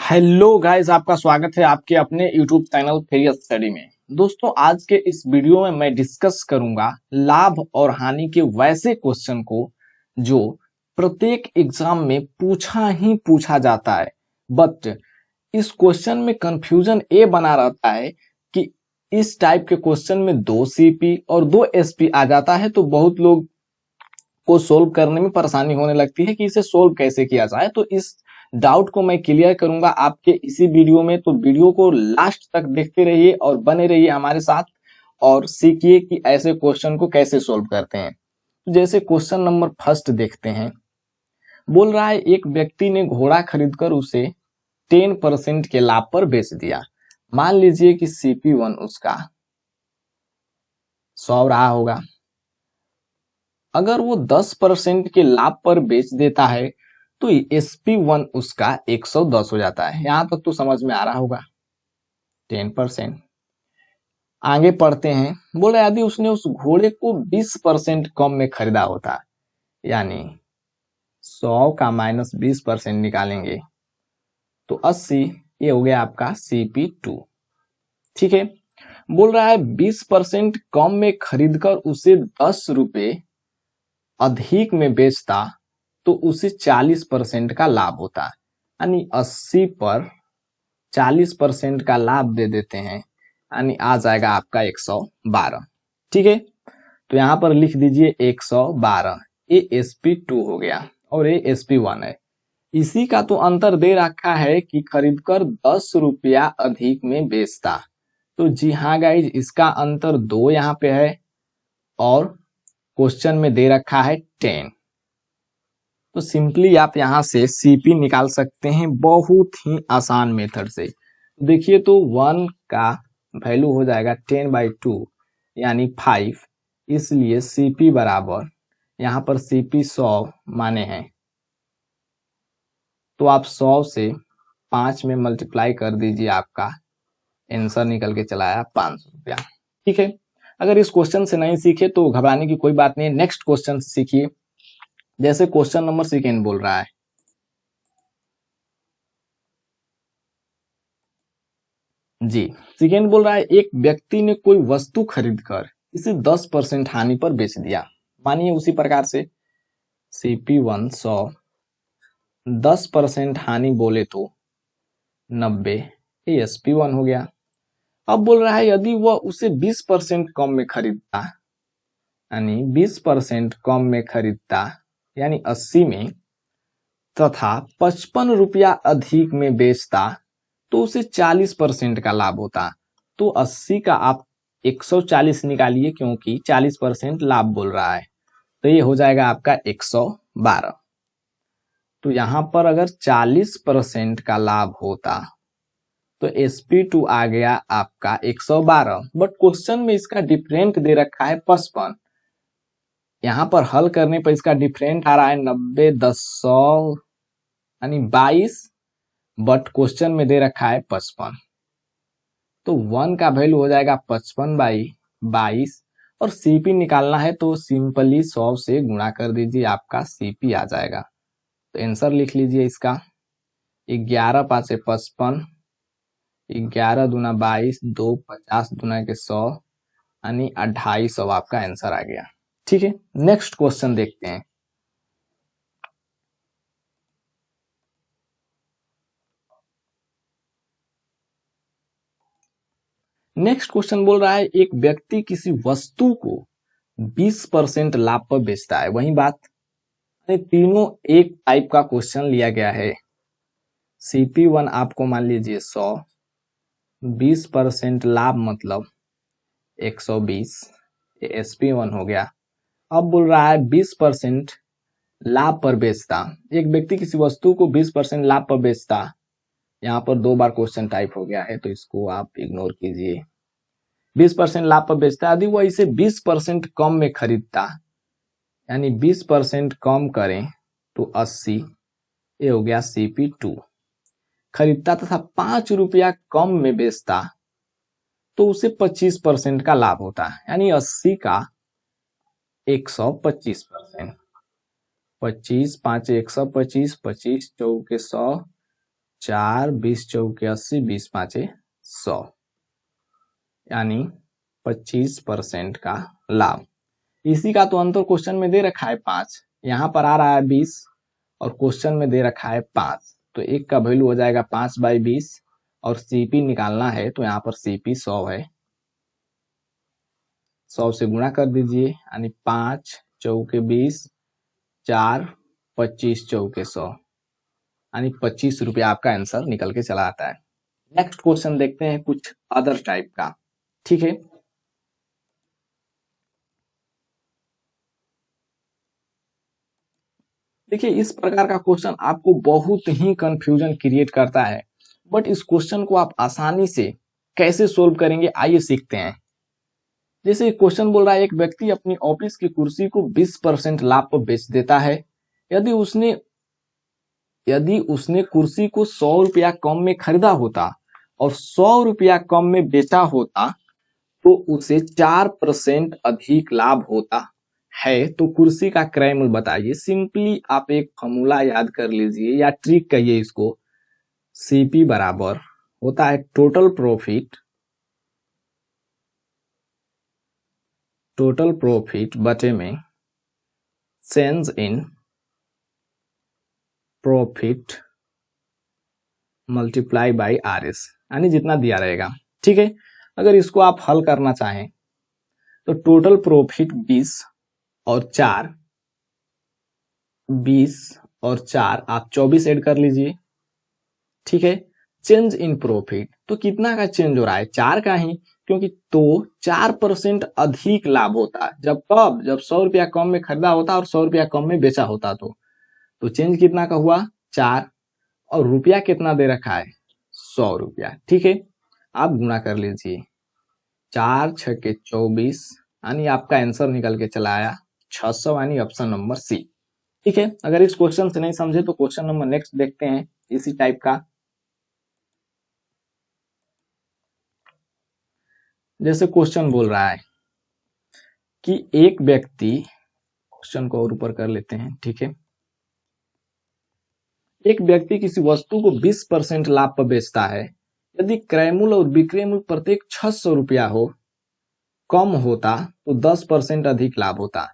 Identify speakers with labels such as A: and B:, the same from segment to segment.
A: Hello guys, आपका स्वागत है आपके अपने YouTube चैनल फेरियर स्टडी में। दोस्तों, आज के इस वीडियो में मैं डिस्कस करूंगा लाभ और हानि के वैसे क्वेश्चन को जो प्रत्येक एग्जाम में पूछा ही पूछा जाता है। बट इस क्वेश्चन में कंफ्यूजन ये बना रहता है कि इस टाइप के क्वेश्चन में 2 CP और 2 SP आ जाता है, तो बहुत लोग को सोल्व करने में परेशानी होने लगती है कि इसे सोल्व कैसे किया जाए। तो इस डाउट को मैं क्लियर करूंगा आपके इसी वीडियो में, तो वीडियो को लास्ट तक देखते रहिए और बने रहिए हमारे साथ और सीखिए कि ऐसे क्वेश्चन को कैसे सोल्व करते हैं। जैसे क्वेश्चन नंबर फर्स्ट देखते हैं। बोल रहा है एक व्यक्ति ने घोड़ा खरीदकर उसे 10% के लाभ पर बेच दिया। मान लीजिए कि CP1 उसका 100 रहा होगा। अगर वो 10% के लाभ पर बेच देता है तो SP1 उसका 110 हो जाता है। यहां तक तो समझ में आ रहा होगा। 10%। आगे पढ़ते हैं। बोले यदि उसने उस घोड़े को 20% कम में खरीदा होता, यानी 100 का -20% निकालेंगे तो 80। ये हो गया आपका CP2। ठीक है। बोल रहा है 20% कम में खरीदकर उसे 10 रुपए अधिक में बेचता तो उसे 40% का लाभ होता, यानी 80 पर 40% का लाभ दे देते हैं, यानी आ जाएगा आपका 112। ठीक है, तो यहां पर लिख दीजिए 112। ये SP2 हो गया और ये SP1 है। इसी का तो अंतर दे रखा है कि खरीदकर 10 रुपया अधिक में बेचता। तो जी हाँ गाइज, इसका अंतर 2 यहाँ पे है और क्वेश्चन में दे रखा है 10। तो सिंपली आप यहां से CP निकाल सकते हैं बहुत ही आसान मेथड से। देखिए तो 1 का वैल्यू हो जाएगा 10/2 यानी 5। इसलिए CP बराबर, यहाँ पर CP 100 माने हैं, तो आप 100 से 5 में मल्टीप्लाई कर दीजिए, आपका आंसर निकल के चला आया 500 रुपया। ठीक है। अगर इस क्वेश्चन से नहीं सीखे तो घबराने की कोई बात नहीं, नेक्स्ट क्वेश्चन से सीखिए। जैसे क्वेश्चन नंबर सेकेंड बोल रहा है। जी, सेकेंड बोल रहा है एक व्यक्ति ने कोई वस्तु खरीदकर इसे 10% हानि पर बेच दिया। मानिए उसी प्रकार से CP1 100, 10% हानि बोले तो 90, ये SP1 हो गया। अब बोल रहा है यदि वह उसे 20% कम में खरीदता, यानी 20% कम में खरीदता यानी 80 में, तथा 55 रुपया अधिक में बेचता तो उसे 40% का लाभ होता। तो 80 का आप 140 निकालिए, क्योंकि 40% लाभ बोल रहा है, तो ये हो जाएगा आपका 112। तो यहां पर अगर 40% का लाभ होता तो SP2 आ गया आपका 112। बट क्वेश्चन में इसका डिफरेंट दे रखा है 55। यहां पर हल करने पर इसका डिफरेंट आ रहा है 90 10 100 यानी 22। बट क्वेश्चन में दे रखा है 55, तो 1 का वैल्यू हो जाएगा 55/22। और CP निकालना है तो सिंपली 100 से गुणा कर दीजिए, आपका CP आ जाएगा। तो आंसर लिख लीजिए इसका 11 5 55, 11 दूना 22, 2 50 दूना के 100, यानी 250 आपका आंसर आ गया। ठीक है, नेक्स्ट क्वेश्चन देखते हैं। नेक्स्ट क्वेश्चन बोल रहा है एक व्यक्ति किसी वस्तु को 20% लाभ पर बेचता है। वही बात, तीनों एक टाइप का क्वेश्चन लिया गया है। CP1 आपको मान लीजिए 100, 20% लाभ मतलब 120, ये SP1 हो गया। अब बोल रहा है 20% लाभ पर बेचता, एक व्यक्ति किसी वस्तु को 20% लाभ पर बेचता। यहाँ पर 2 बार क्वेश्चन टाइप हो गया है, तो इसको आप इग्नोर कीजिए। 20% लाभ पर बेचता, यदि वह इसे 20% कम में खरीदता, यानी 20% कम करें तो 80, ये हो गया CP2। खरीदता तथा 5 रुपया कम में बेचता तो उसे 25% का लाभ होता, यानी 80 का 125%। 25 5 125, 25 चौके 100, 4 20 चौके 80 20 पाँचे 100, यानी 25% का लाभ। इसी का तो अंतर क्वेश्चन में दे रखा है 5, यहाँ पर आ रहा है 20 और क्वेश्चन में दे रखा है 5, तो एक का वैल्यू हो जाएगा 5/20 और सीपी निकालना है तो यहाँ पर सीपी 100 है, 100 से गुणा कर दीजिए, यानी 5 चौके 20, 4 25 चौके 100, यानी 25 रुपया आपका आंसर निकल के चला आता है। नेक्स्ट क्वेश्चन देखते हैं कुछ अदर टाइप का, ठीक है। देखिए इस प्रकार का क्वेश्चन आपको बहुत ही कंफ्यूजन क्रिएट करता है, बट इस क्वेश्चन को आप आसानी से कैसे सोल्व करेंगे आइए सीखते हैं। जैसे क्वेश्चन बोल रहा है एक व्यक्ति अपनी ऑफिस की कुर्सी को 20% लाभ पर बेच देता है। यदि उसने कुर्सी को 100 रुपया कम में खरीदा होता और 100 रुपया कम में बेचा होता तो उसे 4% अधिक लाभ होता है, तो कुर्सी का क्रय मूल्य बताइए। सिंपली आप एक फॉर्मूला याद कर लीजिए या ट्रिक कहिए इसको, सीपी बराबर होता है टोटल प्रॉफिट बटे में change in profit multiply by RS, यानी जितना दिया रहेगा, ठीक है। अगर इसको आप हल करना चाहें तो टोटल प्रॉफिट 20 और 4 आप 24 ऐड कर लीजिए, ठीक है। चेंज इन प्रॉफिट तो कितना का चेंज हो रहा है, 4 का ही, क्योंकि तो 4% अधिक लाभ होता जब 100 रुपया कम में खरीदा होता और 100 रुपया कम में बेचा होता तो चेंज कितना का हुआ 4, और रुपया कितना दे रखा है 100 रुपया, ठीक है। आप गुणा कर लीजिए, 4 6 24, यानी आपका आंसर निकल के चला आया 600, यानी ऑप्शन नंबर सी, ठीक है। अगर इस क्वेश्चन से नहीं समझे तो क्वेश्चन नंबर नेक्स्ट देखते हैं इसी टाइप का। जैसे क्वेश्चन बोल रहा है कि एक व्यक्ति, क्वेश्चन को और ऊपर कर लेते हैं, ठीक है। एक व्यक्ति किसी वस्तु को 20% लाभ पर बेचता है। यदि क्रय मूल्य और विक्रय मूल्य प्रत्येक 600 रुपया हो कम होता तो 10% अधिक लाभ होता।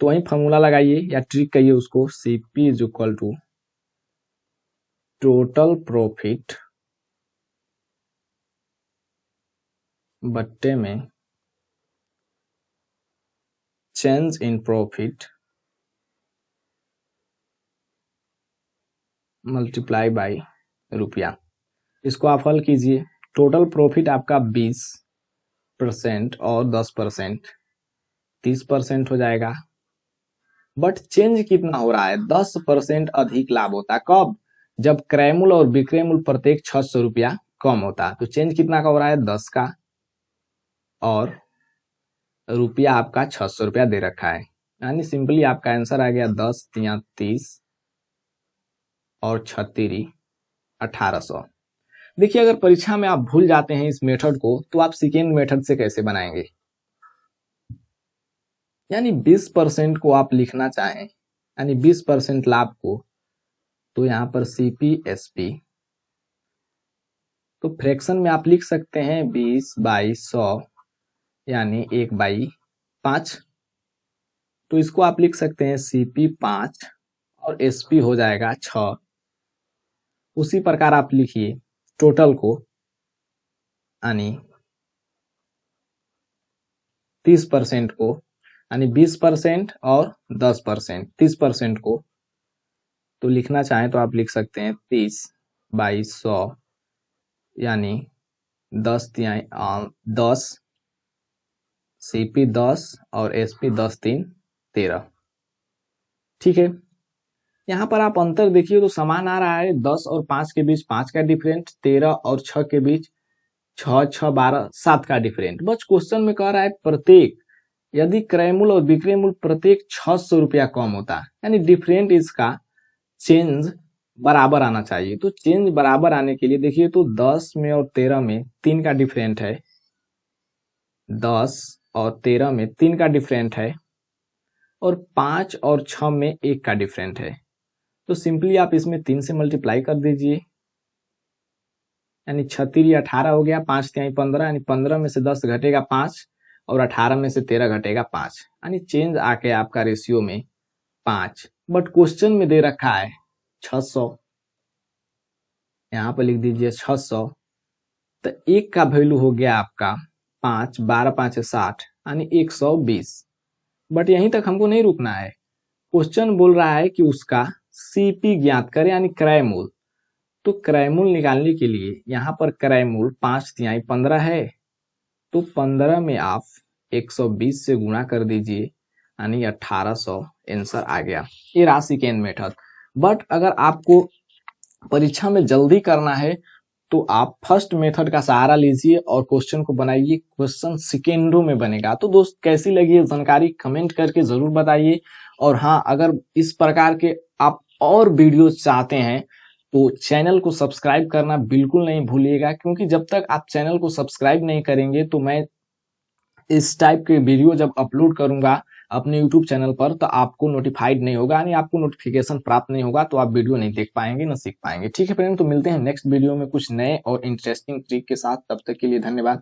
A: तो वही फॉर्मूला लगाइए या ट्रिक कहिए उसको, CP is equal to total profit बट्टे में change in profit multiply by रुपया। इसको आप हल कीजिए, टोटल प्रॉफिट आपका 20% और 10% 30% हो जाएगा, बट चेंज कितना हो रहा है 10% अधिक लाभ होता, कब, जब क्रय मूल्य और विक्रय मूल्य प्रत्येक 600 रुपया कम होता। तो चेंज कितना का हो रहा है 10 का, और रुपया आपका 600 रुपया दे रखा है, यानी सिंपली आपका आंसर आ गया 10 तिया 30 और 36 1800। देखिए अगर परीक्षा में आप भूल जाते हैं इस मेथड को तो आप सेकेंड मेथड से कैसे बनाएंगे, यानी 20% को आप लिखना चाहें, यानी 20% लाभ को, तो यहाँ पर CPSP, तो फ्रैक्शन में आप लिख सकते हैं 20/100, यानी 1/5, तो इसको आप लिख सकते हैं CP 5 और SP हो जाएगा 6। उसी प्रकार आप लिखिए टोटल को, यानी 30% को, यानी 20% और 10%, 30% को तो लिखना चाहें तो आप लिख सकते हैं 30/100, यानी 10 CP 10 और SP 10 3 13, ठीक है। यहाँ पर आप अंतर देखिए तो समान आ रहा है, 10 और 5 के बीच 5 का डिफरेंट, 13 और 6 के बीच 6 6 12 7 का डिफरेंट। बस क्वेश्चन में कह रहा है प्रत्येक, यदि क्रय मूल्य और विक्रय मूल्य प्रत्येक 600 रुपया कम होता, यानी डिफरेंट इसका चेंज बराबर आना चाहिए। तो चेंज बराबर आने के लिए देखिए तो 10 में और 13 में 3 का डिफरेंट है, 10 और 13 में 3 का डिफरेंट है, और 5 और 6 में 1 का डिफरेंट है। तो सिंपली आप इसमें 3 से मल्टीप्लाई कर दीजिए, यानी 36 18 हो गया, 5 तिहाई 15, यानी 15 में से 10 घटेगा 5 और 18 में से 13 घटेगा 5, यानी चेंज आके आपका रेशियो में 5। बट क्वेश्चन में दे रखा है 600, यहाँ पर लिख दीजिए 600, तो एक का वैल्यू हो गया आपका 5, 12 5 60, यानी 120। बट यहीं तक हमको नहीं रुकना है, क्वेश्चन बोल रहा है कि उसका सीपी ज्ञात करें, यानी क्रय मूल। तो क्रय मूल निकालने के लिए यहाँ पर क्रय मूल 5 तिहाई 15 है, तो 15 में आप 120 से गुणा कर दीजिए, यानी 1800 आंसर आ गया। ये राशि के मेथड। बट अगर आपको परीक्षा में जल्दी करना है तो आप फर्स्ट मेथड का सहारा लीजिए और क्वेश्चन को बनाइए, क्वेश्चन सेकेंडों में बनेगा। तो दोस्त कैसी लगी ये जानकारी कमेंट करके जरूर बताइए। और हाँ, अगर इस प्रकार के आप और वीडियो चाहते हैं तो चैनल को सब्सक्राइब करना बिल्कुल नहीं भूलिएगा, क्योंकि जब तक आप चैनल को सब्सक्राइब नहीं करेंगे तो मैं इस टाइप के वीडियो जब अपलोड करूंगा अपने यूट्यूब चैनल पर तो आपको नोटिफाइड नहीं होगा, यानी आपको नोटिफिकेशन प्राप्त नहीं होगा, तो आप वीडियो नहीं देख पाएंगे, ना सीख पाएंगे। ठीक है फ्रेंड, तो मिलते हैं नेक्स्ट वीडियो में कुछ नए और इंटरेस्टिंग ट्रिक के साथ। तब तक के लिए धन्यवाद।